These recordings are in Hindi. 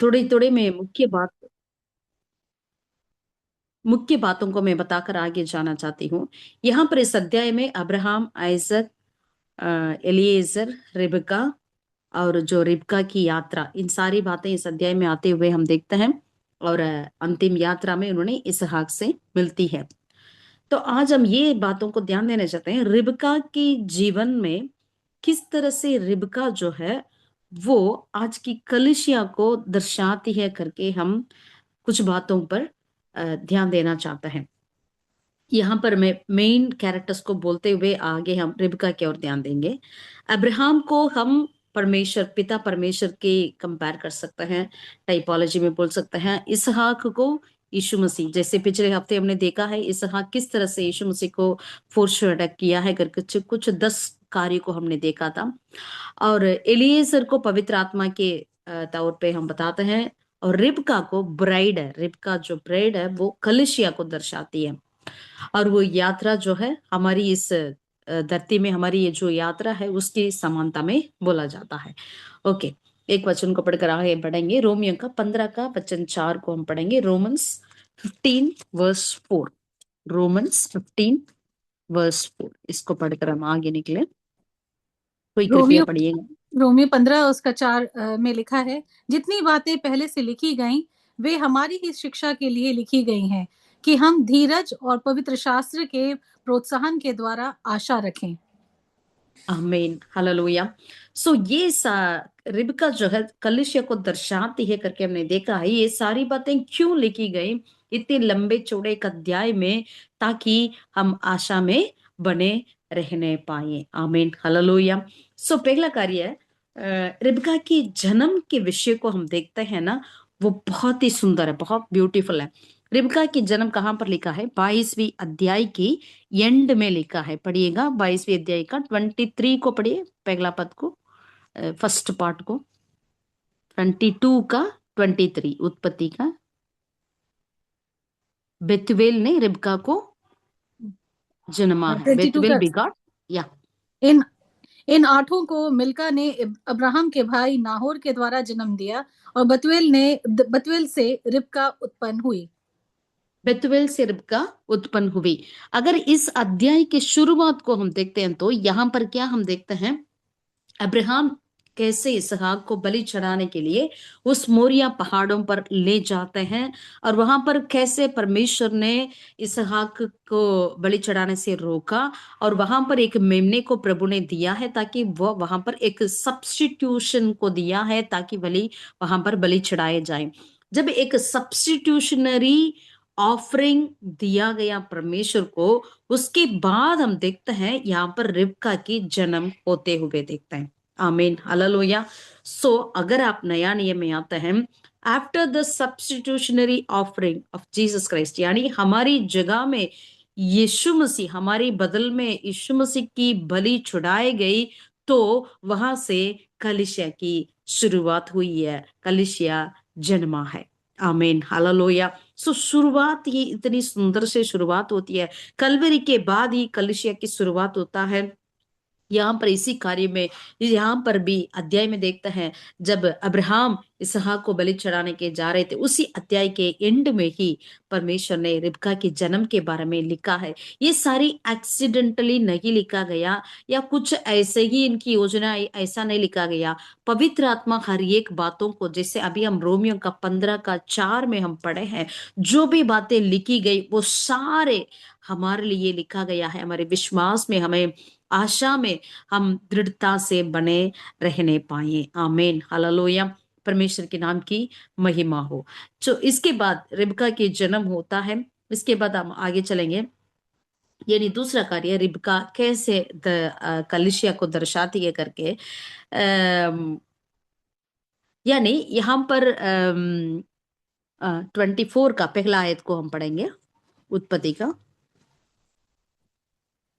थोड़ी थोड़ी मैं मुख्य बातों को मैं बताकर आगे जाना चाहती हूँ। यहाँ पर इस अध्याय में अब्राहम, आइजक, एलिएजर, रिबका और जो रिबका की यात्रा, इन सारी बातें इस अध्याय में आते हुए हम देखते हैं। और अंतिम यात्रा में उन्होंने इसहाक से मिलती है। तो आज हम ये बातों को ध्यान देना चाहते हैं, रिबका की जीवन में किस तरह से रिबका जो है वो आज की कलीसिया को दर्शाती है करके हम कुछ बातों पर ध्यान देना चाहते हैं। यहाँ पर मैं मेन कैरेक्टर्स को बोलते हुए आगे हम रिबका की ओर ध्यान देंगे। अब्राहम को हम परमेश्वर, पिता परमेश्वर के कंपेयर कर सकते हैं, टाइपोलॉजी में बोल सकते हैं। इसहाक को यीशु मसीह, जैसे पिछले हफ्ते हमने देखा है इसहाक किस तरह से यीशु मसीह को फोरशैडो किया है करके कुछ 10 कार्य को हमने देखा था। और एलिएजर को पवित्र आत्मा के तौर पे हम बताते हैं। और रिबका को ब्राइड है, रिबका जो ब्राइड है वो कलिसिया को दर्शाती है। और वो यात्रा जो है हमारी इस धरती में, हमारी ये जो यात्रा है उसकी समानता में बोला जाता है। ओके, एक वचन को पढ़कर आगे बढ़ेंगे। रोमियो का 15 का वचन 4 को हम पढ़ेंगे। Romans 15 verse 4। रोमन्स 15 वर्स 4, इसको पढ़कर हम आगे निकले। कोई कृपया रोमियो पढ़िएगा। रोमियो 15 उसका 4 में लिखा है, जितनी बातें पहले से लिखी गईं वे हमारी ही शिक्षा के लिए लिखी गई हैं, कि हम धीरज और पवित्र शास्त्र के प्रोत्साहन के द्वारा आशा रखें। आमीन, हालेलुया। सो ये रिबका जो है कलिसिया को दर्शाती है करके हमने देखा है। ये सारी बातें क्यों लिखी गई इतने लंबे चौड़े एक अध्याय में, ताकि हम आशा में बने रहने पाए। आमीन, हालेलुया। सो पहला कार्य है, रिबका की जन्म के विषय को हम देखते हैं ना, वो बहुत ही सुंदर है, बहुत ब्यूटीफुल है। रिबका की जन्म कहाँ पर लिखा है? 22वीं अध्याय की एंड में लिखा है। पढ़िएगा 22वीं अध्याय का 23 को पढ़िए, पहला पद को, फर्स्ट पार्ट को। 22 का 23 उत्पत्ति का। बेतुएल ने रिबका को जन्मा है। 22 बेतुएल का। बिगॉट, या इन इन आठों को मिल्का ने अब्राहम के भाई नाहोर के द्वारा जन्म दिया, और बतूएल से रिबका उत्पन्न हुई। बेतुएल से रिबका उत्पन्न हुई। अगर इस अध्याय की शुरुआत को हम देखते हैं तो यहाँ पर क्या हम देखते हैं? अब्राहम कैसे इसहाक को बलि चढ़ाने के लिए उस मोरिया पहाड़ों पर ले जाते हैं, और वहां पर कैसे परमेश्वर ने इसहाक को बलि चढ़ाने से रोका। और वहां पर एक मेमने को प्रभु ने दिया है, ताकि वो वहां पर एक सब्स्टिट्यूशन को दिया है, ताकि वहां पर बलि चढ़ाए जाए। जब एक सब्स्टिट्यूशनरी ऑफरिंग दिया गया परमेश्वर को, उसके बाद हम देखते हैं यहाँ पर रिबका की जन्म होते हुए देखते हैं। आमीन, हालेलुया। सो अगर आप नया नियम में आते हैं, after the substitutionary offering of Jesus Christ, यानी हमारी जगह में यीशु मसीह, हमारी बदल में यीशु मसीह की बलि चढ़ाई गई, तो वहां से कलीसिया की शुरुआत हुई है, कलीसिया जन्मा है। आमीन, हालेलुया। सो शुरुआत ही इतनी सुंदर से शुरुआत होती है। कलवरी के बाद ही कलीसिया की शुरुआत होता है। यहाँ पर इसी कार्य में, यहाँ पर भी अध्याय में देखते हैं, जब अब्राहम इसहाक को बलि चढ़ाने के जा रहे थे, उसी अध्याय के एंड में ही परमेश्वर ने रिबका के जन्म के बारे में लिखा है। ये सारी एक्सीडेंटली नहीं लिखा गया, या कुछ ऐसे ही इनकी योजना ऐसा नहीं लिखा गया। पवित्र आत्मा हर एक बातों को, जैसे अभी हम रोमियो का 15 का 4 में हम पढ़े हैं, जो भी बातें लिखी गई वो सारे हमारे लिए लिखा गया है, हमारे विश्वास में, हमें आशा में हम दृढ़ता से बने रहने पाए। आमीन, हालेलुया। परमेश्वर के नाम की महिमा हो। तो इसके बाद रिबका के जन्म होता है। इसके बाद हम आगे चलेंगे। यानी दूसरा कार्य, रिबका कैसे कलिसिया को दर्शाती है करके। यानी यहाँ पर 24 का पहला आयत को हम पढ़ेंगे, उत्पत्ति का।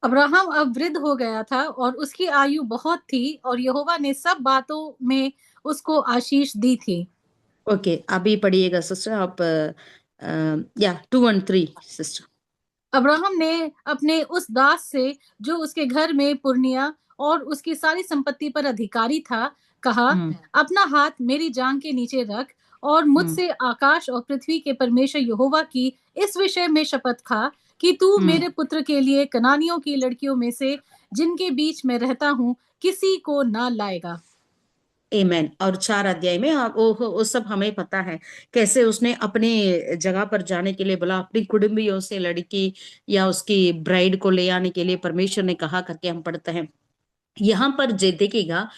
अब्राहम अब वृद्ध हो गया था और उसकी आयु बहुत थी, और यहोवा ने सब बातों में उसको आशीष दी थी। ओके, अभी पढ़िएगा सिस्टर आप, या 2 और 3 सिस्टर। अब्राहम ने अपने उस दास से, जो उसके घर में पुरनिया और उसकी सारी संपत्ति पर अधिकारी था, कहा, हम्म अपना हाथ मेरी जांघ के नीचे रख और हम्म मुझसे आकाश और पृथ्वी के परमेश्वर यहोवा की इस विषय में शपथ खा कि तू हम्म मेरे पुत्र के लिए कनानियों की लड़कियों में से जिनके बीच मैं रहता हूँ किसी को ना लाएगा। आमेन। और 4 अध्याय में वो सब हमें पता है कैसे उसने अपनी जगह पर जाने के लिए बोला, अपनी कुटुंबियों से लड़की या उसकी ब्राइड को ले आने के लिए परमेश्वर ने कहा करके हम पढ़ते हैं। यहाँ पर जे देखिएगा,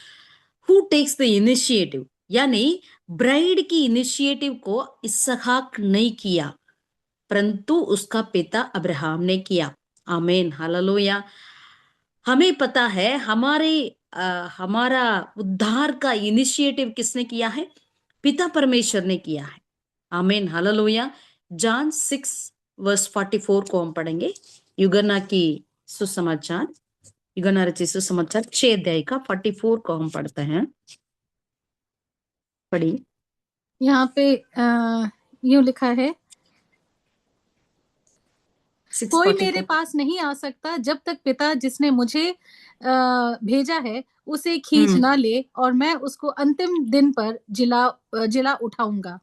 हु टेक्स द इनिशिएटिव, यानी ब्राइड की इनिशिएटिव को इसहाक नहीं किया, परंतु उसका पिता अब्राहम ने किया। आमीन, हालेलुया। हमें पता है हमारा उद्धार का इनिशिएटिव किसने किया है? पिता परमेश्वर ने किया है। आमीन, हालेलुया। जॉन 6:44 को हम पढ़ेंगे। युगन्ना की सुसमाचार, युगन्ना रचित सुसमाचार 6 अध्याय का 44 को हम पढ़ते हैं। पढ़ी। यहाँ पे यूं लिखा है, कोई मेरे 6:44। पास नहीं आ सकता जब तक पिता जिसने मुझे भेजा है उसे खींच हम्म ना ले, और मैं उसको अंतिम दिन पर जिला उठाऊंगा।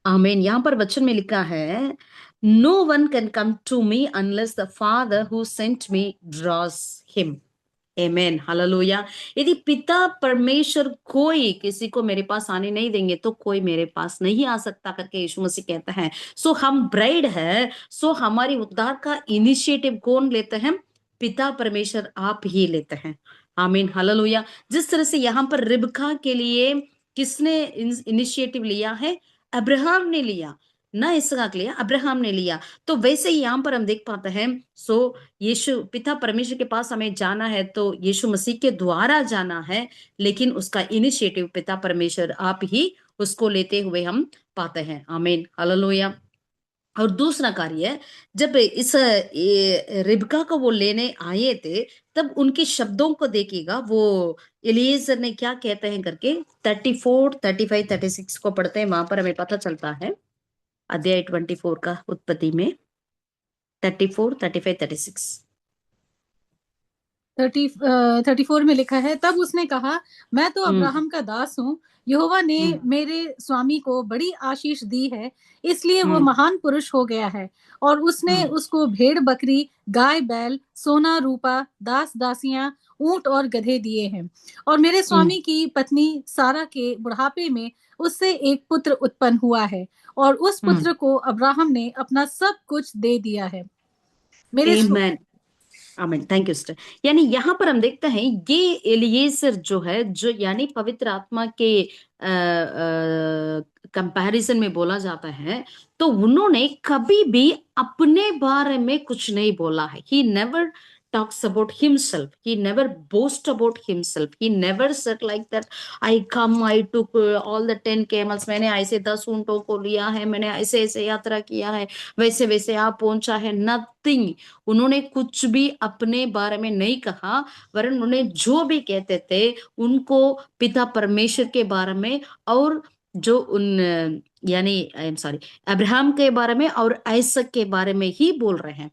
आमीन। यहाँ पर वचन में लिखा है, no one can come to me unless the father who sent me draws him. Amen, hallelujah. यदि पिता परमेश्वर कोई किसी को मेरे पास आने नहीं देंगे तो कोई मेरे पास नहीं आ सकता करके यीशु मसीह कहता है। सो हम ब्राइड है, सो हमारी उद्धार का इनिशिएटिव कौन लेते हैं? पिता परमेश्वर आप ही लेते हैं। आमीन, हालेलुया। जिस तरह से यहाँ पर रिबका के लिए किसने इनिशिएटिव लिया है? अब्राहम ने लिया, ना इसहाक लिया, अब्राहम ने लिया। तो वैसे ही यहाँ पर हम देख पाते हैं, सो यीशु पिता परमेश्वर के पास हमें जाना है तो यीशु मसीह के द्वारा जाना है, लेकिन उसका इनिशिएटिव पिता परमेश्वर आप ही उसको लेते हुए हम पाते हैं। आमीन, हालेलुया। और दूसरा कार्य है, जब रिबका को वो लेने आए थे, तब उनके शब्दों को देखिएगा, वो एलिएजर ने क्या कहते हैं करके 34, 35, 36 को पढ़ते हैं, वहां पर हमें पता चलता है। अध्याय 24 का उत्पत्ति में 34, 35, 36। 34 में लिखा है, तब उसने कहा, मैं तो हम्म अब्राहम का दास हूँ, यहोवा ने हम्म मेरे स्वामी को बड़ी आशीष दी है, इसलिए वो हम्म महान पुरुष हो गया है, और उसने हम्म उसको भेड़ बकरी गाय बैल सोना रूपा दास दासियां ऊंट और गधे दिए हैं, और मेरे हम्म स्वामी की पत्नी सारा के बुढ़ापे में उससे एक पुत्र उत्पन्न हुआ है, और उस हम्म पुत्र को अब्राहम ने अपना सब कुछ दे दिया है। मेरे आमेन, आमीन। Thank you sister. यानी यहाँ पर हम देखते हैं, ये एलियेजर जो है, जो यानी पवित्र आत्मा के कंपैरिजन में बोला जाता है, तो उन्होंने कभी भी अपने बारे में कुछ नहीं बोला है। He never talks about himself, he never boasts about himself, he never said like that, I took all the 10 camels, मैंने ऐसे 10 ऊंटों को लिया है, मैंने ऐसे ऐसे यात्रा किया है, वैसे वैसे आप पहुंचा है। नथिंग। उन्होंने कुछ भी अपने बारे में नहीं कहा, वरन उन्होंने जो भी कहते थे उनको पिता परमेश्वर के बारे में, और जो उन यानी आई एम सॉरी, अब्राहम के बारे में और आइसक के बारे में ही बोल रहे हैं।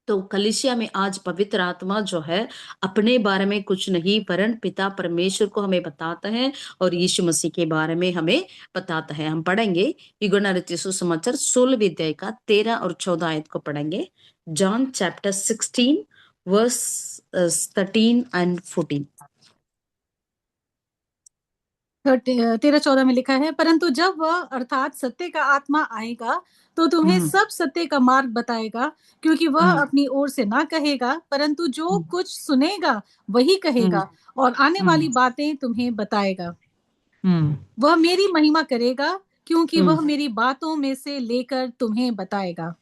तो कलीसिया में आज पवित्र आत्मा जो है अपने बारे में कुछ नहीं, वरन पिता परमेश्वर को हमें बताता है और यीशु मसीह के बारे में हमें बताता है। हम पढ़ेंगे यूहन्ना रचित सुसमाचार 16वें अध्याय का 13 और 14 आयत को पढ़ेंगे। John chapter 16 verse 13 and 14। 13-14 में लिखा है, परंतु जब वह अर्थात सत्य का आत्मा आएगा तो तुम्हें हम्म सब सत्य का मार्ग बताएगा, क्योंकि वह हम्म अपनी ओर से ना कहेगा, परंतु जो हम्म कुछ सुनेगा वही हम्म कहेगा, और आने वाली हम्म बातें तुम्हें बताएगा। हम्म वह मेरी महिमा करेगा, क्योंकि हम्म वह मेरी बातों में से लेकर तुम्हें बताएगा।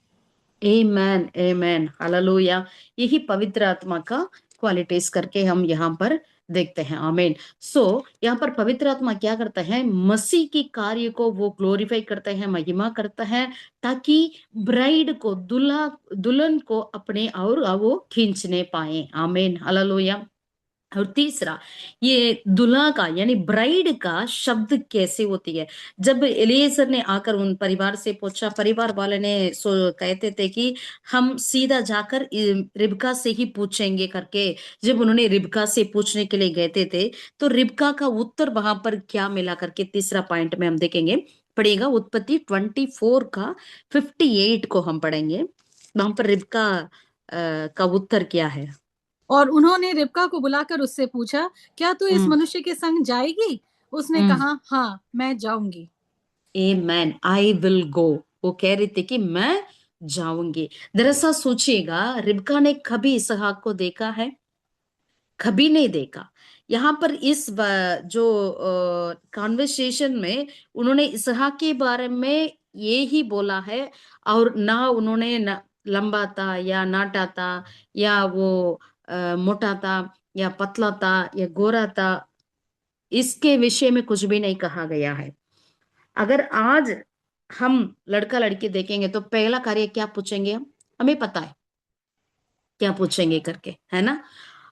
आमेन, आमेन, हालेलुया। यही पवित्र आत्मा का क्वालिटीज करके हम यहाँ पर देखते हैं। आमीन। सो यहाँ पर पवित्र आत्मा क्या करता है? मसीह की कार्य को वो ग्लोरीफाई करता है, महिमा करता है, ताकि ब्राइड को, दुल्हा दुल्हन को अपने और वो खींचने पाए। आमीन, हालेलुया। और तीसरा, ये दुल्हा का यानी ब्राइड का शब्द कैसे होती है। जब एलिएजर ने आकर उन परिवार से पूछा, परिवार वाले ने कहते थे कि हम सीधा जाकर रिबका से ही पूछेंगे करके। जब उन्होंने रिबका से पूछने के लिए गए थे, तो रिबका का उत्तर वहां पर क्या मिला करके तीसरा पॉइंट में हम देखेंगे। पढ़ेगा उत्पत्ति 24 का 58 को हम पढ़ेंगे। वहां पर रिबका का उत्तर क्या है। और उन्होंने रिबका को बुलाकर उससे पूछा, क्या तू इस हम्म मनुष्य के संग जाएगी? उसने हम्म कहा, हाँ, मैं जाऊंगी। Amen, I will go. वो कह रही थी कि मैं जाऊंगी। दरअसल सोचिएगा, रिबका ने कभी इसहाक को देखा है? कभी नहीं देखा। यहाँ पर इस जो कॉन्वर्सेशन में उन्होंने इसहाक के बारे में ये ही बोला है। और ना उन्होंने न लंबा था या नाटा था, या वो मोटा था या पतला था या गोरा था, इसके विषय में कुछ भी नहीं कहा गया है। अगर आज हम लड़का लड़की देखेंगे तो पहला कार्य क्या पूछेंगे हम? हमें पता है क्या पूछेंगे करके, है ना।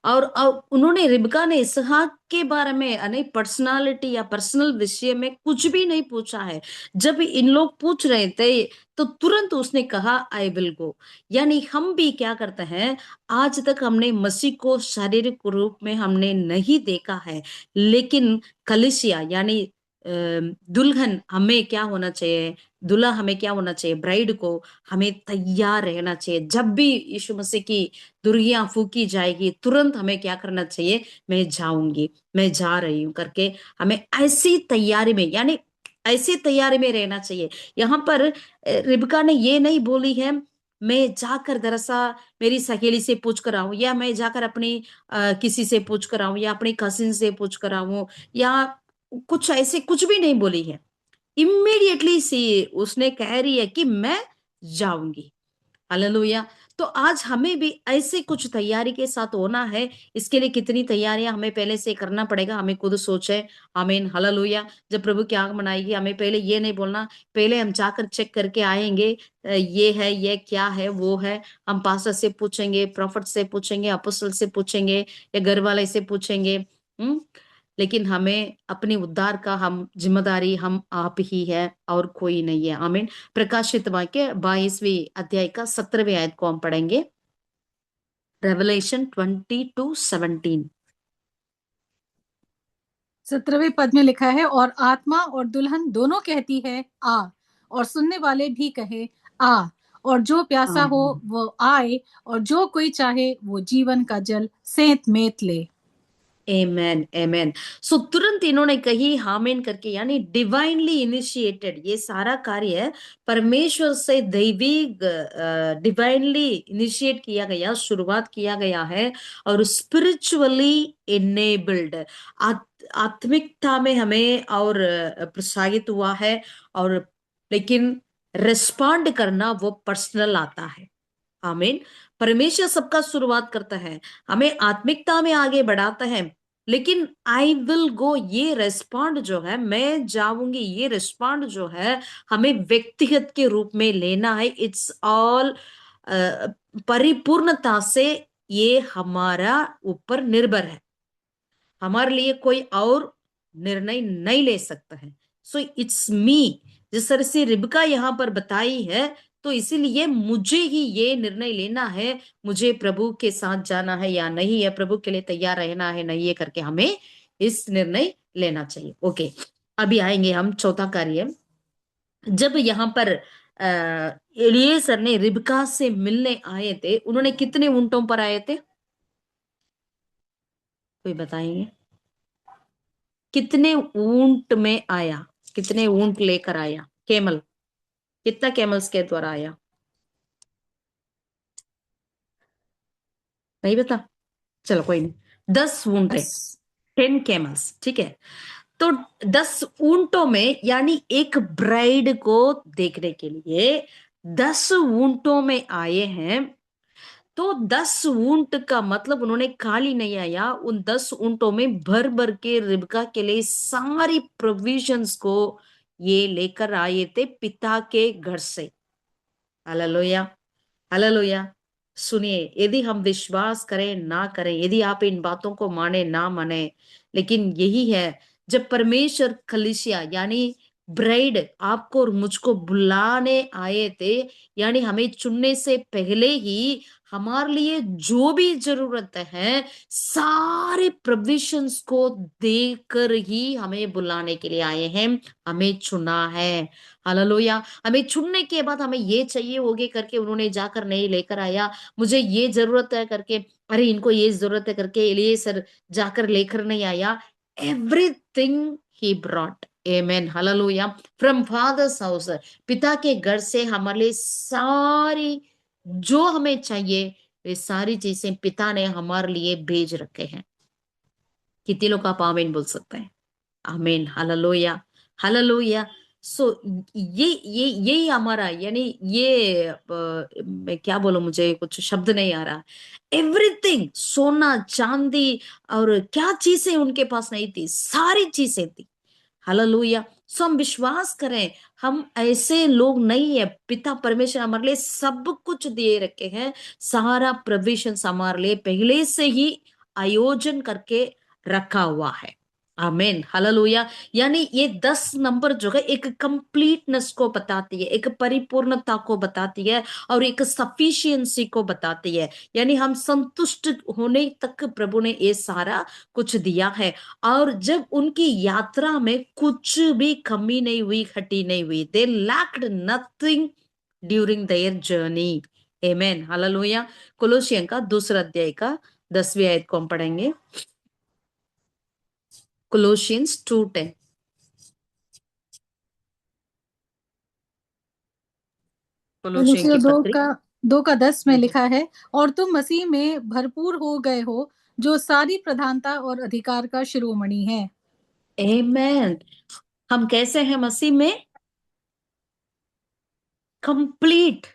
और उन्होंने, रिबका ने इसहाक के बारे में यानी पर्सनालिटी या पर्सनल विषय में कुछ भी नहीं पूछा है। जब इन लोग पूछ रहे थे तो तुरंत उसने कहा आई विल गो। यानी हम भी क्या करते हैं, आज तक हमने मसीह को शारीरिक रूप में हमने नहीं देखा है, लेकिन कलिसिया यानी दुल्हन हमें क्या होना चाहिए, दूल्हा हमें क्या होना चाहिए, ब्राइड को हमें तैयार रहना चाहिए। जब भी यीशु मसीह की दुर्गियां फूकी जाएगी, तुरंत हमें क्या करना चाहिए, मैं जाऊंगी, मैं जा रही हूं करके हमें ऐसी तैयारी में यानी ऐसी तैयारी में रहना चाहिए। यहाँ पर रिबका ने ये नहीं बोली है मैं जाकर दरअसल मेरी सहेली से पूछ कर आऊं, या मैं जाकर अपनी किसी से पूछ कर आऊं, या अपनी कजिन से पूछ कर आऊं, या कुछ ऐसे कुछ भी नहीं बोली है। इमीडिएटली सी उसने कह रही है कि मैं जाऊंगी। हालेलुया। तो आज हमें भी ऐसे कुछ तैयारी के साथ होना है। इसके लिए कितनी तैयारियां हमें पहले से करना पड़ेगा, हमें खुद सोचे। आमीन, हालेलुया। जब प्रभु की आंख मनाएगी, हमें पहले ये नहीं बोलना, पहले हम जाकर चेक करके आएंगे, ये है, ये क्या है, वो है। हम पास्टर से पूछेंगे, प्रॉफिट से पूछेंगे, अपोस्टल से पूछेंगे, या घर वाले से पूछेंगे। हम्म लेकिन हमें अपनी उद्धार का हम जिम्मेदारी हम आप ही है, और कोई नहीं है। आमीन। प्रकाशित वाक्य 22वीं अध्याय का 17वें आयत को हम पढ़ेंगे। रेवलेशन 22:17। 17वें पद में लिखा है, और आत्मा और दुल्हन दोनों कहती है, आ। और सुनने वाले भी कहे, आ। और जो प्यासा हो आमीन, वो आए, और जो कोई चाहे वो जीवन का जल सेंत मेत ले। Amen, amen. सो तुरंत इन्होंने कही हामेन करके, यानी डिवाइनली इनिशिएटेड ये सारा कार्य परमेश्वर से दैवी डिवाइनली इनिशिएट किया गया, शुरुआत किया गया है। और स्पिरिचुअली इनेबल्ड, आत्मिकता में हमें और प्रोत्साहित हुआ है। और लेकिन रिस्पॉन्ड करना वो पर्सनल आता है। आमीन। परमेश्वर सबका शुरुआत करता है, हमें आत्मिकता में आगे बढ़ाता है। लेकिन आई विल गो, ये रेस्पॉन्ड जो है, मैं जाऊंगी, ये रेस्पॉन्ड जो है, हमें व्यक्तिगत के रूप में लेना है। इट्स ऑल परिपूर्णता से ये हमारा ऊपर निर्भर है। हमारे लिए कोई और निर्णय नहीं ले सकता है। सो इट्स मी, जिस तरह से रिबका यहाँ पर बताई है, तो इसीलिए मुझे ही ये निर्णय लेना है, मुझे प्रभु के साथ जाना है या नहीं है, प्रभु के लिए तैयार रहना है नहीं है करके हमें इस निर्णय लेना चाहिए। ओके, अभी आएंगे हम चौथा कार्य। जब यहाँ पर एलिएजर ने रिबका से मिलने आए थे, उन्होंने कितने ऊंटों पर आए थे, कोई बताएंगे? कितने ऊंट में आया, कितने ऊंट लेकर आया, केमल, कितना केमल्स के द्वारा आया? नहीं बता, चलो कोई नहीं। 10 ऊंट है, 10 कैमल्स, ठीक है। तो 10 ऊंटों में यानी एक ब्राइड को देखने के लिए 10 ऊंटों में आए हैं। तो 10 ऊंट का मतलब उन्होंने खाली नहीं आया, उन 10 ऊंटों में भर भर के रिबका के लिए सारी प्रोविजंस को ये लेकर आए थे पिता के घर से। Hallelujah, hallelujah. सुनिए, यदि हम विश्वास करें ना करें, यदि आप इन बातों को माने ना माने, लेकिन यही है, जब परमेश्वर कलीसिया यानी ब्राइड आपको और मुझको बुलाने आए थे, यानी हमें चुनने से पहले ही हमारे लिए जो भी जरूरत है सारे प्रोविजंस को देकर ही हमें बुलाने के लिए आए हैं, हमें चुना है। हालेलुया। हमें चुनने के बाद हमें ये चाहिए होगे करके उन्होंने जाकर नहीं लेकर आया, मुझे ये जरूरत है करके, अरे इनको ये जरूरत है करके लिए सर जाकर लेकर नहीं आया। Everything he brought, amen, hallelujah, from fathers house, पिता के घर से हमारे लिए सारी जो हमें चाहिए वे सारी चीजें पिता ने हमारे लिए भेज रखे हैं। कितने लोग आप आमीन बोल सकते हैं? आमीन, हालेलुया, हालेलुया। सो ये हमारा यानी ये मैं क्या बोलूं, मुझे कुछ शब्द नहीं आ रहा। एवरीथिंग, सोना चांदी और क्या चीजें उनके पास नहीं थी, सारी चीजें थी। हालेलुया। सो हम विश्वास करें, हम ऐसे लोग नहीं है, पिता परमेश्वर हमारे लिए सब कुछ दिए रखे हैं, सारा प्रोविजन हमारे लिए पहले से ही आयोजन करके रखा हुआ है। आमीन, हालेलुया। यानी ये 10 नंबर जो है एक कंप्लीटनेस को बताती है, एक परिपूर्णता को बताती है और एक सफिशियंसी को बताती है, यानी हम संतुष्ट होने तक प्रभु ने ये सारा कुछ दिया है। और जब उनकी यात्रा में कुछ भी कमी नहीं हुई, घटी नहीं हुई, they lacked nothing during their journey. Amen, hallelujah. Colossian का 2 अध्याय का 10वीं आयत को हम पढ़ेंगे। कोलोसियंस 2:10। कोलोसियन कुलुसियों की दो पत्री। का 2:10 में लिखा है, और तुम मसीह में भरपूर हो गए हो, जो सारी प्रधानता और अधिकार का शिरोमणि है। आमेन। हम कैसे हैं मसीह में? कंप्लीट।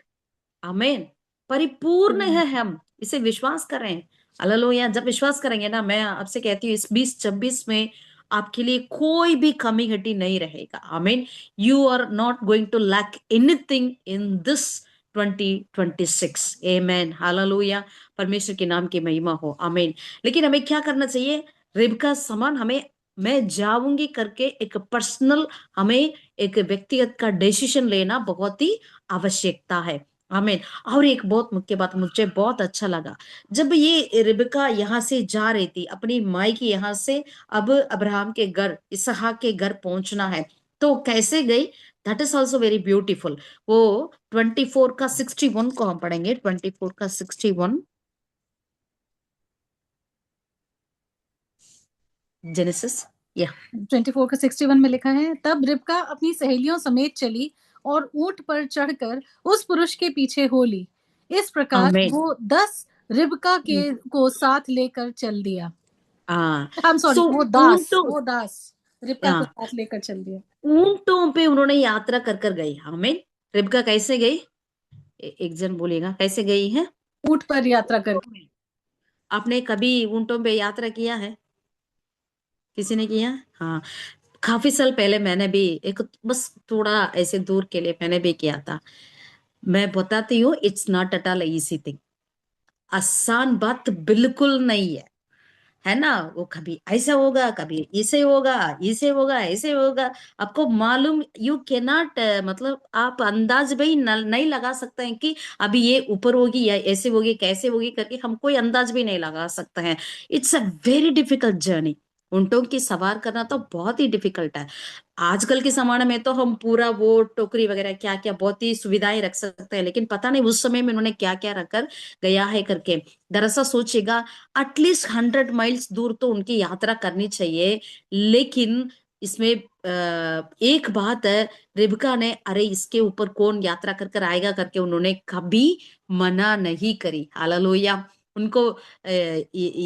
आमीन, परिपूर्ण है हम, इसे विश्वास करें। हालेलुया। जब विश्वास करेंगे ना, मैं आपसे कहती हूँ इस 2026 में आपके लिए कोई भी कमी घटी नहीं रहेगा। Amen. You are not going to lack anything in this 2026। Amen, hallelujah. परमेश्वर के नाम की महिमा हो। आमीन। लेकिन हमें क्या करना चाहिए? रिबका समान हमें मैं जाऊंगी करके एक पर्सनल, हमें एक व्यक्तिगत का डिसीजन लेना बहुत ही आवश्यकता है। आमीन। और एक बहुत मुख्य बात मुझे बहुत अच्छा लगा, जब ये रिबका यहाँ से जा रही थी अपनी माई की यहाँ से, अब अब्राहम के घर, इसहाक के घर पहुंचना है, तो कैसे गई? That is also very beautiful. वो 24 का 61 को हम पढ़ेंगे। 24 का 61, जेनेसिस। या 24:61 में लिखा है, तब रिबका अपनी सहेलियों समेत चली और ऊंट पर चढ़कर उस पुरुष के पीछे हो ली। इस प्रकार आमीन। वो 10 रिबका के को साथ लेकर चल दिया। हाँ। हम सॉरी, सो ऊंटों, वो दास रिबका को हाँ, साथ लेकर चल दिया। ऊंटों पे उन्होंने यात्रा कर कर गई। आमीन। रिबका कैसे गई? एक जन बोलेगा कैसे गई है? ऊंट पर यात्रा ऊंटों करके। में। आपने कभी ऊंटों पे यात्रा किया है? किसी ने किया? हाँ। काफी साल पहले मैंने भी एक, बस थोड़ा ऐसे दूर के लिए मैंने भी किया था। मैं बताती हूँ, it's not at all easy thing. आसान बात बिल्कुल नहीं है ना? वो कभी ऐसा होगा, कभी इसे होगा, इसे होगा, ऐसे होगा। आपको मालूम, यू कैन नॉट, मतलब आप अंदाज भी नहीं लगा सकते हैं कि अभी ये ऊपर होगी या ऐसे होगी, कैसे होगी करके हम कोई अंदाज भी नहीं लगा सकते हैं। It's a very difficult journey. ऊंटों की सवार करना तो बहुत ही डिफिकल्ट है। आजकल के जमाने में तो हम पूरा वो टोकरी वगैरह क्या क्या बहुत ही सुविधाएं रख सकते हैं, लेकिन पता नहीं उस समय में उन्होंने क्या क्या रखकर गया है करके। दरअसल सोचेगा, एटलीस्ट 100 माइल्स दूर तो उनकी यात्रा करनी चाहिए। लेकिन इसमें एक बात है, रिबका ने, अरे इसके ऊपर कौन यात्रा कर कर आएगा करके उन्होंने कभी मना नहीं करी। हालेलुया। उनको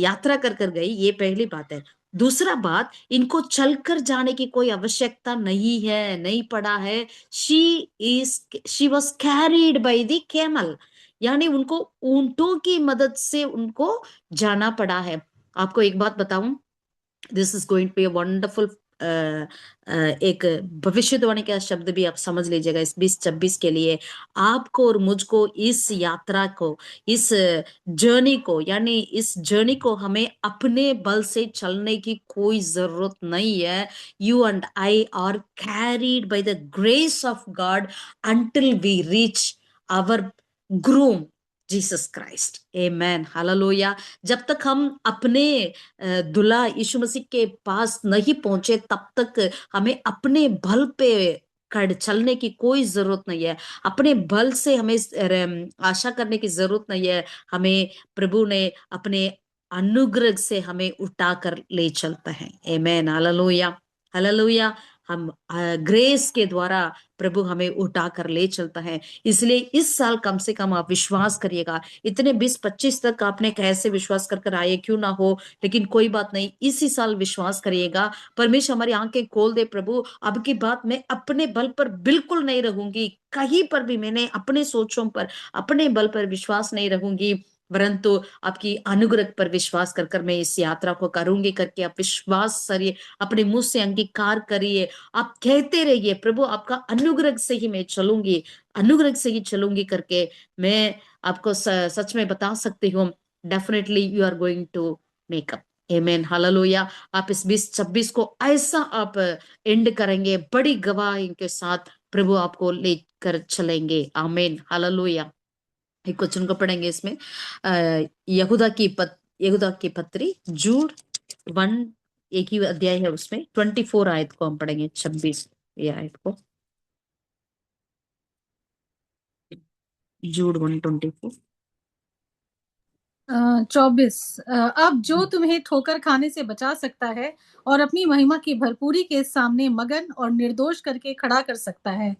यात्रा कर कर गई, ये पहली बात है। दूसरा बात, इनको चलकर जाने की कोई आवश्यकता नहीं है, नहीं पड़ा है। She was carried by the camel, यानी उनको ऊंटों की मदद से उनको जाना पड़ा है। आपको एक बात बताऊं, this is going to be a wonderful एक भविष्यवाणी का शब्द भी आप समझ लीजिएगा इस 2026 के लिए। आपको और मुझको इस यात्रा को, इस जर्नी को, यानी इस जर्नी को हमें अपने बल से चलने की कोई जरूरत नहीं है। You and I are carried by the grace of God until we reach our groom Jesus Christ. Amen, hallelujah. जब तक हम अपने दुल्हा यीशु मसीह के पास नहीं पहुंचे तब तक हमें अपने बल पे कर चलने की कोई जरूरत नहीं है। अपने बल से हमें आशा करने की जरूरत नहीं है। हमें प्रभु ने अपने अनुग्रह से हमें उठा कर ले चलता है। आमेन, हालेलुया, हालेलुया। हम ग्रेस के द्वारा प्रभु हमें उठा कर ले चलता है। इसलिए इस साल कम से कम आप विश्वास करिएगा। इतने 20-25 तक आपने कैसे विश्वास कर आए क्यों ना हो, लेकिन कोई बात नहीं, इसी साल विश्वास करिएगा। परमेश्वर हमारी आंखें खोल दे। प्रभु अब की बात मैं अपने बल पर बिल्कुल नहीं रहूंगी, कहीं पर भी मैंने अपने सोचों पर, अपने बल पर विश्वास नहीं रहूंगी, परंतु आपकी अनुग्रह पर विश्वास कर कर मैं इस यात्रा को करूंगी करके आप विश्वास करिए, अपने मुंह से अंगीकार करिए। आप कहते रहिए प्रभु आपका अनुग्रह से ही मैं चलूंगी, अनुग्रह से ही चलूंगी करके। मैं आपको सच में बता सकती हूँ, definitely you are going to make up. Amen, hallelujah. आप इस 2026 को ऐसा आप एंड करेंगे, बड़ी गवाही के साथ प्रभु आपको लेकर चलेंगे। आमेन, हालेलुया। एक वचन को पढ़ेंगे इसमें, यहूदा की पत्री जूड 1, एक ही अध्याय है उसमें 24 आयत को हम पढ़ेंगे, 26 ये आयत को, जूड 1:24। 24। अब जो तुम्हें ठोकर खाने से बचा सकता है और अपनी महिमा की भरपूरी के सामने मगन और निर्दोष करके खड़ा कर सकता है,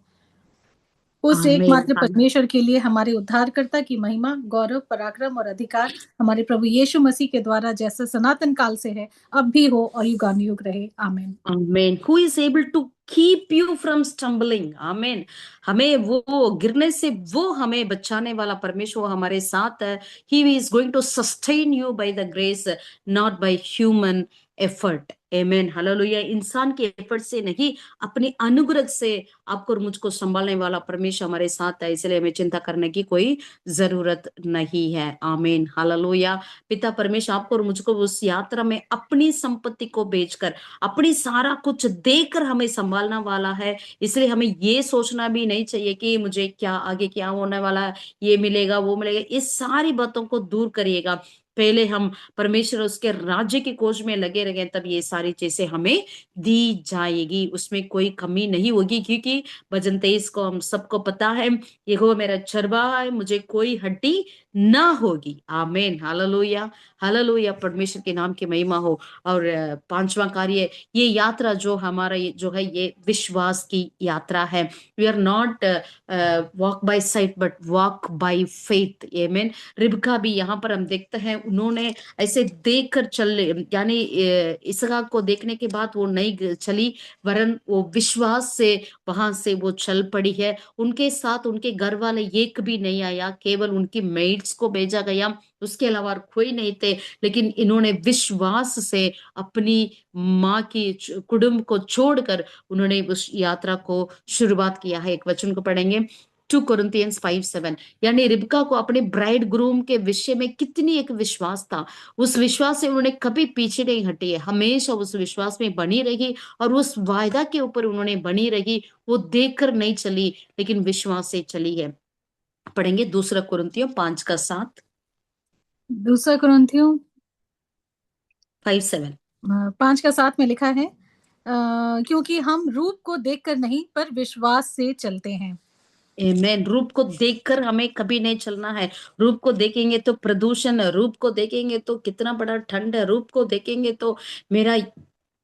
उस आमेन, एकमात्र परमेश्वर के लिए हमारे उद्धारकर्ता की महिमा, गौरव, पराक्रम और अधिकार हमारे प्रभु यीशु मसीह के द्वारा जैसा सनातन काल से है, अब भी हो और युगानुयुग रहे। आमीन। Amen. Who is able to keep you from stumbling. Amen. हमें वो गिरने से वो हमें बचाने वाला परमेश्वर हमारे साथ है। He is going to sustain you by the grace, not by human effort. Amen, hallelujah. इंसान के एफर्ट से नहीं, अपनी अनुग्रह से आपको और मुझको संभालने वाला परमेश्वर हमारे साथ है, इसलिए हमें चिंता करने की कोई जरूरत नहीं है। आमीन, हालेलुया। पिता परमेश्वर आपको और मुझको उस यात्रा में अपनी संपत्ति को बेचकर, अपनी सारा कुछ देकर हमें संभालना वाला है। इसलिए हमें ये सोचना भी नहीं चाहिए कि मुझे क्या आगे क्या होने वाला है, ये मिलेगा वो मिलेगा, इस सारी बातों को दूर करिएगा। पहले हम परमेश्वर उसके राज्य की खोज में लगे रहे, तब ये सारी चीजें हमें दी जाएगी, उसमें कोई कमी नहीं होगी। क्योंकि भजन 23 को हम सबको पता है, यहोवा मेरा चरवाहा है, मुझे कोई हड्डी ना होगी। आमीन, हालेलुया, हालेलुया। परमेश्वर के नाम की महिमा हो। और पांचवा कार्य, ये यात्रा जो हमारा जो है ये विश्वास की यात्रा है। We are not walk by sight but walk by faith. Amen. Rebekah भी यहाँ पर हम देखते हैं, उन्होंने ऐसे देख कर चल, यानी इसहाक को देखने के बाद वो नहीं चली, वरन वो विश्वास से वहां से वो चल पड़ी है। उनके साथ उनके घर वाले एक भी नहीं आया, केवल उनकी मेड्स को भेजा गया, उसके अलावा और कोई नहीं थे। लेकिन इन्होंने विश्वास से अपनी माँ की कुटुंब को छोड़कर उन्होंने उस यात्रा को शुरुआत किया है। एक वचन को पढ़ेंगे, 2 Corinthians 5:7। यानी रिबका को अपने ब्राइड ग्रूम के विषय में कितनी एक विश्वास था, उस विश्वास से उन्होंने कभी पीछे नहीं हटी है, हमेशा उस विश्वास में बनी रही और उस वायदा के ऊपर उन्होंने बनी रही। वो देखकर नहीं चली, लेकिन विश्वास से चली है। पढ़ेंगे 2 कुरिन्थियों 5:7, 2 कुरिन्थियों 5:7। 5:7 में लिखा है, क्योंकि हम रूप को देखकर नहीं पर विश्वास से चलते हैं। आमेन। रूप को देखकर हमें कभी नहीं चलना है। रूप को देखेंगे तो प्रदूषण है, रूप को देखेंगे तो कितना बड़ा ठंड है, रूप को देखेंगे तो मेरा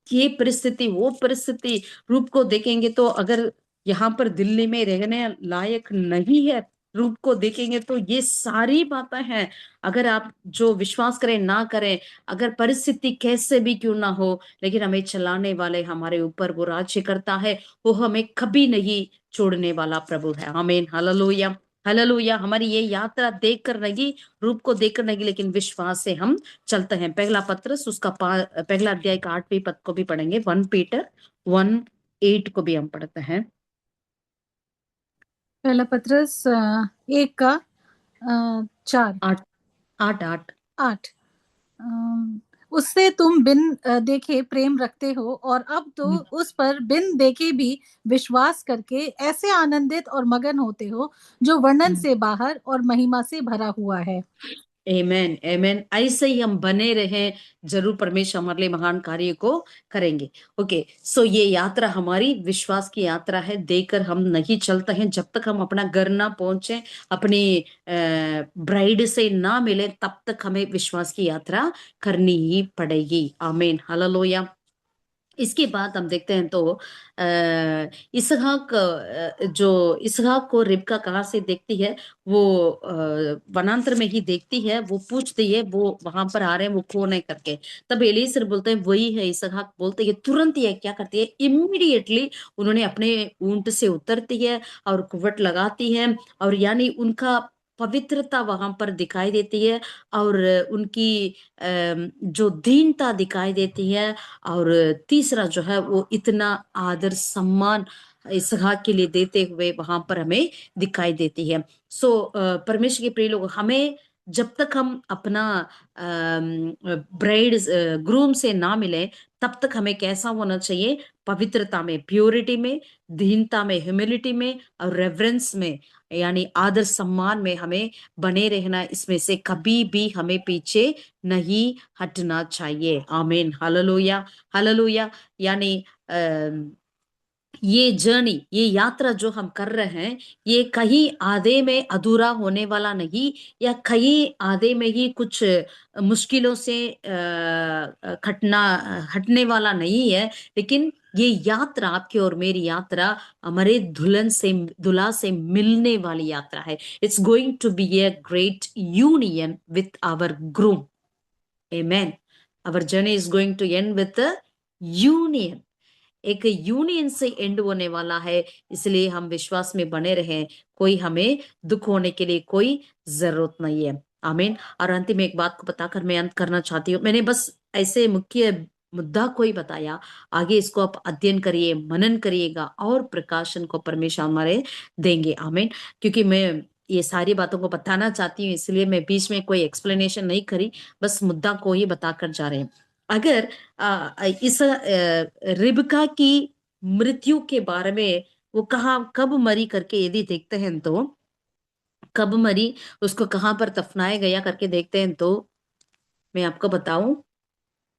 ये परिस्थिति वो परिस्थिति, रूप को देखेंगे तो अगर यहाँ पर दिल्ली में रहने लायक नहीं है, रूप को देखेंगे तो ये सारी बातें हैं। अगर आप जो विश्वास करें ना करें, अगर परिस्थिति कैसे भी क्यों ना हो, लेकिन हमें चलाने वाले हमारे ऊपर वो राज्य करता है, वो हमें कभी नहीं छोड़ने वाला प्रभु है। आमीन, हालेलुया, हालेलुया। हमारी ये यात्रा देख कर नहीं, रूप को देख कर नहीं, लेकिन विश्वास से हम चलते हैं। पहला पत्रस उसका पहला अध्याय का 8वीं पद को भी पढ़ेंगे। 1 पीटर 1:8 को भी हम पढ़ते हैं। पहला पत्रस 1 का 4 8 8 8। 8। उससे तुम बिन देखे प्रेम रखते हो, और अब तो उस पर बिन देखे भी विश्वास करके ऐसे आनंदित और मगन होते हो जो वर्णन से बाहर और महिमा से भरा हुआ है। आमेन आमेन। ऐसे ही हम बने रहें, जरूर परमेश्वर हमारे लिए महान कार्य को करेंगे। ओके, सो ये यात्रा हमारी विश्वास की यात्रा है। देकर हम नहीं चलते हैं जब तक हम अपना घर ना पहुंचे, अपनी ब्राइड से ना मिले, तब तक हमें विश्वास की यात्रा करनी ही पड़ेगी। आमीन हालेलुया। इसके बाद हम देखते हैं तो इसहाक, जो इसहाक को रिबका कहाँ से देखती है, वो वनांतर में ही देखती है। वो पूछती है, वो वहां पर आ रहे हैं, वो कौन है करके। तब एलीसर बोलते हैं वही है। इसहाक बोलते हैं, तुरंत ये क्या करती है, इमीडिएटली उन्होंने अपने ऊंट से उतरती है और कुवट लगाती है, और यानी उनका पवित्रता वहां पर दिखाई देती है, और उनकी जो दीनता दिखाई देती है। और तीसरा जो है, वो इतना आदर सम्मान इसहाक के लिए देते हुए वहां पर हमें दिखाई देती है। सो परमेश्वर के प्रिय लोग, हमें जब तक हम अपना ब्राइड ग्रूम से ना मिले, तब तक हमें कैसा होना चाहिए, पवित्रता में, प्योरिटी में, दीनता में, ह्यूमिलिटी में, और रेवरेंस में, यानी आदर सम्मान में हमें बने रहना। इसमें से कभी भी हमें पीछे नहीं हटना चाहिए। आमीन हालेलुया हालेलुया। यानी ये जर्नी, ये यात्रा जो हम कर रहे हैं, ये कहीं आधे में अधूरा होने वाला नहीं, या कहीं आधे में ही कुछ मुश्किलों से खटना हटने वाला नहीं है। लेकिन ये यात्रा, आपकी और मेरी यात्रा, हमारे दुल्हा से मिलने वाली यात्रा है। It's going to be a great union with our groom. Amen. Our journey is going to end with a union. एक यूनियन से एंड होने वाला है। इसलिए हम विश्वास में बने रहें। कोई हमें दुख होने के लिए कोई जरूरत नहीं है। आमीन। और अंतिम एक बात को बताकर मैं अंत करना चाहती हूँ। मैंने बस ऐसे मुख्य मुद्दा को ही बताया। आगे इसको आप अध्ययन करिए, मनन करिएगा, और प्रकाशन को परमेश्वर हमारे देंगे। आमीन। क्योंकि मैं ये सारी बातों को बताना चाहती हूँ, इसलिए मैं बीच में कोई एक्सप्लेनेशन नहीं करी, बस मुद्दा को ही बताकर जा रहे हैं। अगर इस रिबका की मृत्यु के बारे में, वो कहाँ कब मरी करके यदि देखते हैं तो, कब मरी, उसको कहाँ पर दफनाया गया करके देखते हैं तो, मैं आपको बताऊं,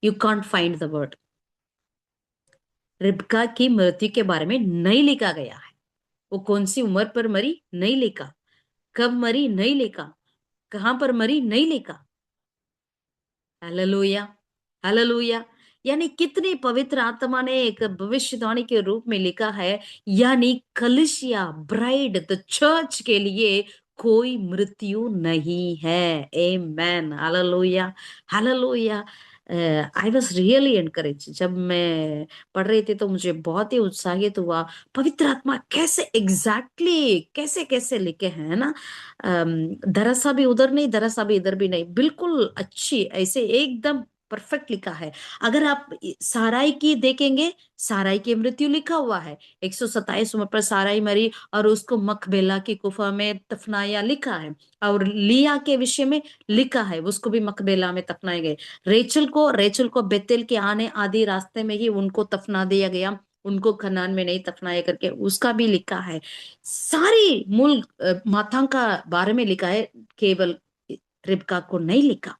you can't find the word. Rebecca की मृत्यु के बारे में नहीं लिखा गया है। वो कौन सी उम्र पर मरी नहीं लिखा, कब मरी नहीं लिखा, कहां पर मरी नहीं लिखा। Hallelujah hallelujah. यानी कितनी पवित्र आत्मा ने एक भविष्यवाणी के रूप में लिखा है। यानी कलिसिया, ब्राइड, द चर्च के लिए कोई मृत्यु नहीं है। Amen hallelujah hallelujah. I was really encourage. जब मैं पढ़ रही थी तो मुझे बहुत ही उत्साहित हुआ। पवित्र आत्मा कैसे एग्जैक्टली कैसे कैसे लिखे हैं ना। दरसा भी उधर नहीं, दरसा भी इधर भी नहीं, बिल्कुल अच्छी ऐसे एकदम परफेक्ट लिखा है। अगर आप साराई की देखेंगे, साराई की मृत्यु लिखा हुआ है। 127 उम्र पर साराई मरी और उसको मकबेला की गुफा में दफनाया लिखा है। और लिया के विषय में लिखा है, उसको भी मकबेला में दफनाए गए। रेचल को बेतेल के आने आदि रास्ते में ही उनको दफना दिया गया, उनको खनान में नहीं दफनाया करके उसका भी लिखा है। सारी मूल माता का बारे में लिखा है, केवल रिबका को नहीं लिखा।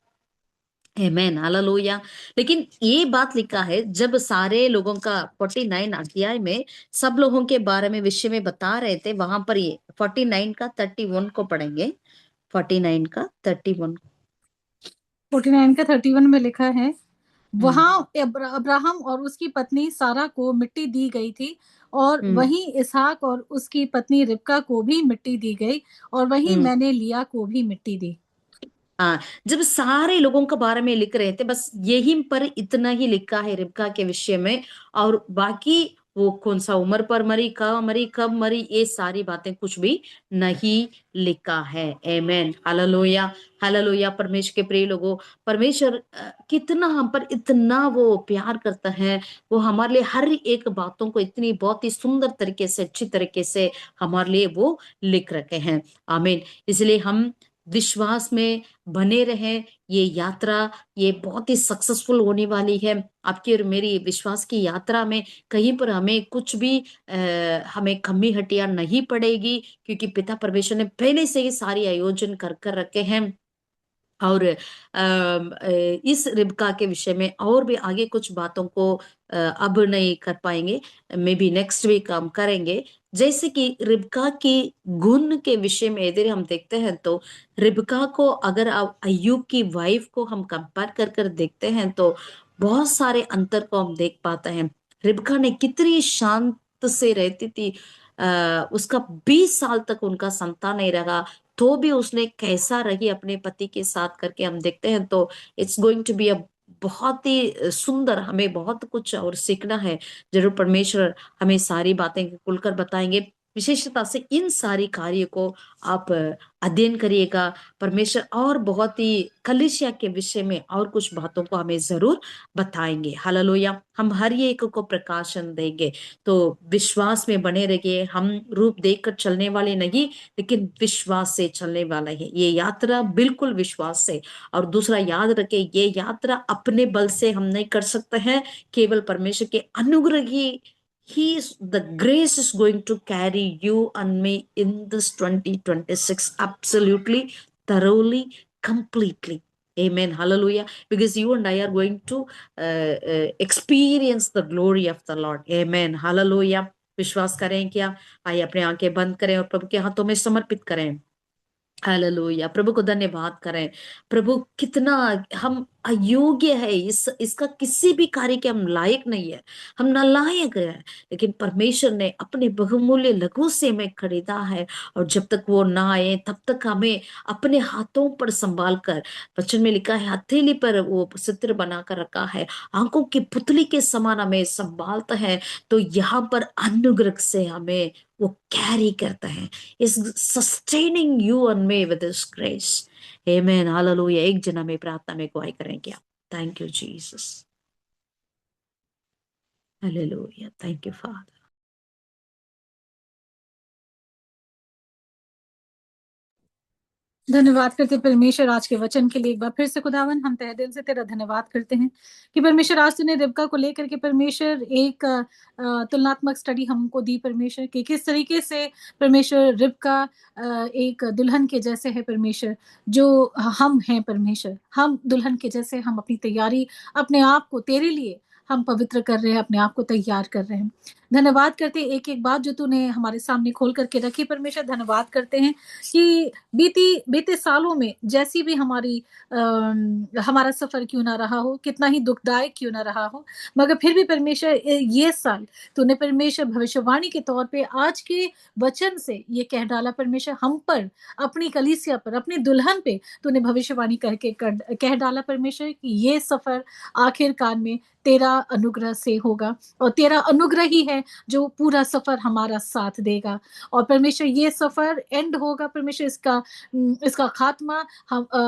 Amen hallelujah. लेकिन ये बात लिखा है, जब सारे लोगों का 49 अध्याय में सब लोगों के बारे में विषय में बता रहे थे, वहां पर ये 49 का 31 को पढ़ेंगे। 49 का 31। 49 का 31 में लिखा है, हम्म वहां अब्राहम और उसकी पत्नी सारा को मिट्टी दी गई थी, और हम्म वहीं इसहाक और उसकी पत्नी रिबका को भी मिट्टी दी गई, और वहीं हम्म। मैंने लिया को भी मिट्टी दी। हाँ, जब सारे लोगों के बारे में लिख रहे थे, बस यहीं पर इतना ही लिखा है रिबका के विषय में। और बाकी वो कौन सा उम्र पर मरी कब मरी, ये सारी बातें कुछ भी नहीं लिखा है। आमेन, हालेलुया, हालेलुया। परमेश्वर के प्रिय लोगों, परमेश्वर कितना हम पर इतना वो प्यार करता है, वो हमारे लिए हर एक बातों को इतनी बहुत ही सुंदर तरीके से, अच्छी तरीके से हमारे लिए वो लिख रखे हैं। आमीन। इसलिए हम विश्वास में बने रहें। ये यात्रा ये बहुत ही सक्सेसफुल होने वाली है। आपकी और मेरी विश्वास की यात्रा में कहीं पर हमें कुछ भी हमें कमी हटिया नहीं पड़ेगी, क्योंकि पिता परमेश्वर ने पहले से ही सारी आयोजन कर कर रखे हैं। और इस रिबका के विषय में और भी आगे कुछ बातों को अब नहीं कर पाएंगे, मे बी नेक्स्ट वीक हम करेंगे। जैसे कि रिबका की गुण के विषय में यदि हम देखते हैं तो रिबका को अगर आप अय्यूब की वाइफ को हम कंपेयर कर कर देखते हैं तो बहुत सारे अंतर को हम देख पाते हैं। रिबका ने कितनी शांत से रहती थी। उसका 20 साल तक उनका संतान नहीं रहा, तो भी उसने कैसा रही अपने पति के साथ करके हम देखते हैं। तो it's going to be a बहुत ही सुंदर, हमें बहुत कुछ और सीखना है। जरूर परमेश्वर हमें सारी बातें खुलकर बताएंगे। विशेषता से इन सारी कार्य को आप अध्ययन करिएगा। परमेश्वर और बहुत ही कलीसिया के विषय में और कुछ बातों को हमें जरूर बताएंगे। हालेलुया। हम हर एक को प्रकाशन देंगे। तो विश्वास में बने रहिए। हम रूप देखकर चलने वाले नहीं, लेकिन विश्वास से चलने वाला है ये यात्रा, बिल्कुल विश्वास से। और दूसरा याद रखें, ये यात्रा अपने बल से हम नहीं कर सकते हैं, केवल परमेश्वर के अनुग्रह ही is the grace is going to carry you and me in this 2026 absolutely, thoroughly, completely. Amen, hallelujah. Because you and I are going to experience the glory of the Lord. Amen, hallelujah. विश्वास करें क्या? आइए अपने आंखें बंद करें और प्रभु के हाथों में समर्पित करें। हालेलुया, प्रभु को धन्यवाद करें। प्रभु कितना हम अयोग्य है, इसका किसी भी कार्य के हम लायक नहीं है, हम नालायक है, लेकिन परमेश्वर ने अपने बहुमूल्य लहू से हमें खरीदा है। और जब तक वो ना आए तब तक हमें अपने हाथों पर संभाल कर, वचन में लिखा है हथेली पर वो चित्र बना कर रखा है, आंखों की पुतली के समान हमें संभालता है। तो यहाँ पर अनुग्रह से हमें वो कैरी करता है, is sustaining you and me with his grace. Amen, hallelujah। एक जना में प्रार्थना में अगुवाई करेंगे आप। Thank you Jesus, hallelujah, thank you father. धन्यवाद करते परमेश्वर आज के वचन के लिए। एक बार फिर से खुदावन हम तहे दिल से तेरा धन्यवाद करते हैं कि परमेश्वर आज तूने रिबका को लेकर के परमेश्वर एक तुलनात्मक स्टडी हमको दी परमेश्वर, कि किस तरीके से परमेश्वर रिबका एक दुल्हन के जैसे है परमेश्वर, जो हम हैं परमेश्वर, हम दुल्हन के जैसे हम अपनी तैयारी अपने आप को तेरे लिए हम पवित्र कर रहे हैं, अपने आप को तैयार कर रहे हैं। धन्यवाद करते हैं एक एक बात जो तूने हमारे सामने खोल करके रखी परमेश्वर। धन्यवाद करते हैं कि बीते सालों में जैसी भी हमारा सफर क्यों ना रहा हो, कितना ही दुखदायक क्यों ना रहा हो, मगर फिर भी परमेश्वर ये साल तूने परमेश्वर भविष्यवाणी के तौर पे आज के वचन से ये कह डाला परमेश्वर, हम पर, अपनी कलीसिया पर, अपनी दुल्हन पे तूने भविष्यवाणी करके कह डाला परमेश्वर कि ये सफर आखिरकार में तेरा अनुग्रह से होगा, और तेरा अनुग्रह ही है जो पूरा सफर हमारा साथ देगा। और परमेश्वर ये सफर एंड होगा परमेश्वर, इसका खात्मा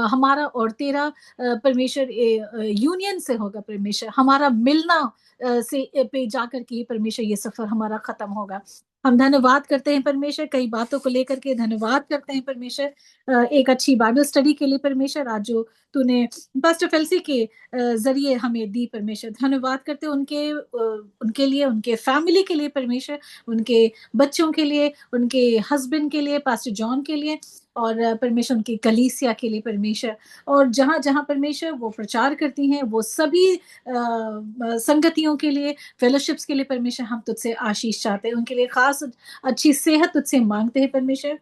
हमारा और तेरा परमेश्वर यूनियन से होगा परमेश्वर, हमारा मिलना से पे जाकर के परमेश्वर ये सफर हमारा खत्म होगा। हम धन्यवाद करते हैं परमेश्वर, कई बातों को लेकर के धन्यवाद करते हैं परमेश्वर, एक अच्छी बाइबल स्टडी के लिए परमेश्वर, आज जो तूने पास्टर फेल्सी के जरिए हमें दी परमेश्वर। धन्यवाद करते हैं उनके लिए, उनके फैमिली के लिए परमेश्वर, उनके बच्चों के लिए, उनके हस्बैंड के लिए, पास्टर जॉन के लिए, और परमेश्वर उनकी कलीसिया के लिए परमेश्वर, और जहाँ जहाँ परमेश्वर वो प्रचार करती हैं वो सभी संगतियों के लिए, फेलोशिप्स के लिए परमेश्वर हम तुझसे आशीष चाहते हैं। उनके लिए खास अच्छी सेहत तुझसे मांगते हैं परमेश्वर,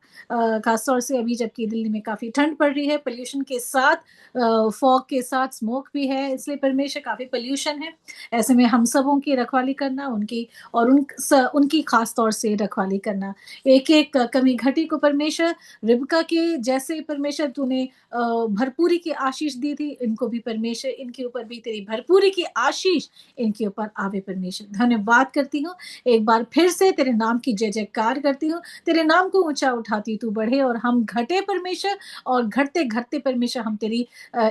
खास तौर से अभी जबकि दिल्ली में काफ़ी ठंड पड़ रही है, पोल्यूशन के साथ फॉग के साथ स्मोक भी है, इसलिए परमेश्वर काफ़ी पॉल्यूशन है। ऐसे में हम सबों की रखवाली करना, उनकी खास तौर से रखवाली करना। एक-एक कमी घटी को परमेश्वर, रिबका के जैसे परमेश्वर तूने भरपूरी की आशीष दी थी, इनको भी परमेश्वर, इनके ऊपर भी तेरी भरपूरी की आशीष इनके ऊपर आवे परमेश्वर। धन्यवाद करती हूँ, एक बार फिर से तेरे नाम की जय-जयकार करती हूँ, तेरे नाम को ऊँचा उठाती हूँ, तू बढ़े और हम घटे परमेश्वर, और घटते-घटते परमेश्वर हम तेरी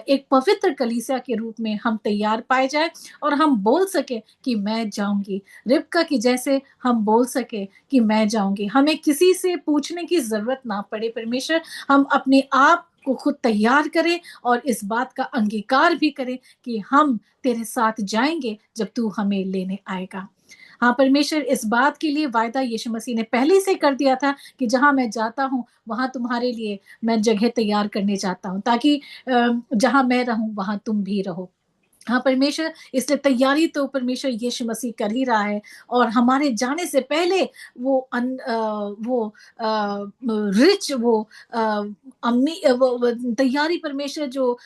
एक पवित्र कलीसिया के रूप में हम तैयार पाए जाएँ, और हम बोल सकें कि मैं जाऊँगी। रिबका की जैसे हम बोल सकें कि मैं जाऊँगी। हमें किसी से पूछने की ज़रूरत ना पड़े परमेश्वर, हम अपने आप को खुद तैयार करें और इस बात का अंगीकार भी करें कि हम तेरे साथ जाएँगे जब तू हमें लेने आएगा। हाँ, परमेश्वर, इस बात के लिए वायदा यीशु मसीह ने पहले से कर दिया था कि जहाँ मैं जाता हूँ, वहाँ तुम्हारे लिए मैं जगह तैयार करने जाता हूँ, ताकि जहाँ मैं रहूँ, वहाँ तुम भी रहो। हाँ, परमेश्वर, इसलिए तैयारी तो परमेश्वर यीशु मसीह कर ही रहा है, और हमारे जाने से पहले वो रिच वो वो तैयारी परमेश्वर जो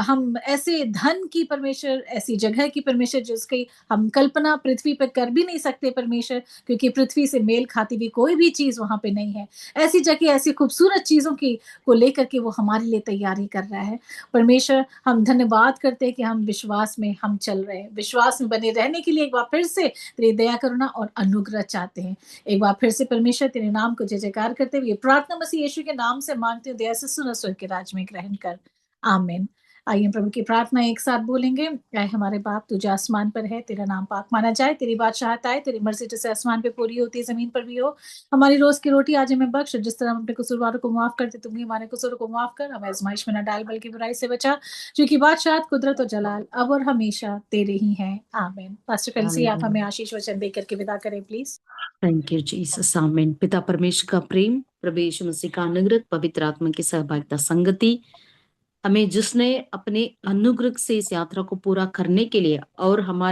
हम ऐसे धन की परमेश्वर, ऐसी जगह की परमेश्वर जिसकी हम कल्पना पृथ्वी पर कर भी नहीं सकते परमेश्वर, क्योंकि पृथ्वी से मेल खाती हुई कोई भी चीज़ वहाँ पे नहीं है। ऐसी जगह, ऐसी खूबसूरत चीज़ों की को लेकर के वो हमारे लिए तैयारी कर रहा है। परमेश्वर, हम धन्यवाद करते हैं कि हम विश्वास में हम चल रहे हैं। विश्वास में बने रहने के लिए एक बार फिर से तेरी दया, करुणा और अनुग्रह चाहते हैं। एक बार फिर से परमेश्वर, तेरे नाम को जय-जयकार करते हुए प्रार्थना मसीह यीशु के नाम से मांगते हूँ, दया से सुन और स्वर्ग के राज्य में ग्रहण कर। आमीन। आइए हम प्रभु की प्रार्थना एक साथ बोलेंगे। ऐ हमारे बाप, तू जो आसमान पर है, तेरा नाम पाक माना जाए, तेरी बादशाहत आए, तेरी मर्जी जैसे आसमान पे पूरी होती है, ज़मीन पर भी हो। हमारी रोज़ की रोटी आज हमें बख्श, जिस तरह हम अपने कसूरवारों को माफ़ करते, तुम भी हमारे कसूरों को माफ़ कर। हमें आज़माइश में न डाल, बल्कि बुराई से बचा, क्योंकि बादशाहत, कुदरत और जलाल अब और हमेशा तेरे ही हैं। आमीन। पास्टर फेलिसी, आप हमें आशीष वचन देकर के विदा करें प्लीज़। थैंक यू जीसस, आमीन। पिता परमेश्वर का प्रेम, प्रभु यीशु मसीह का अनुग्रह, पवित्र आत्मा की सहभागिता, संगति, हमें जिसने अपने अनुग्रह से इस यात्रा को पूरा करने के लिए और हमारा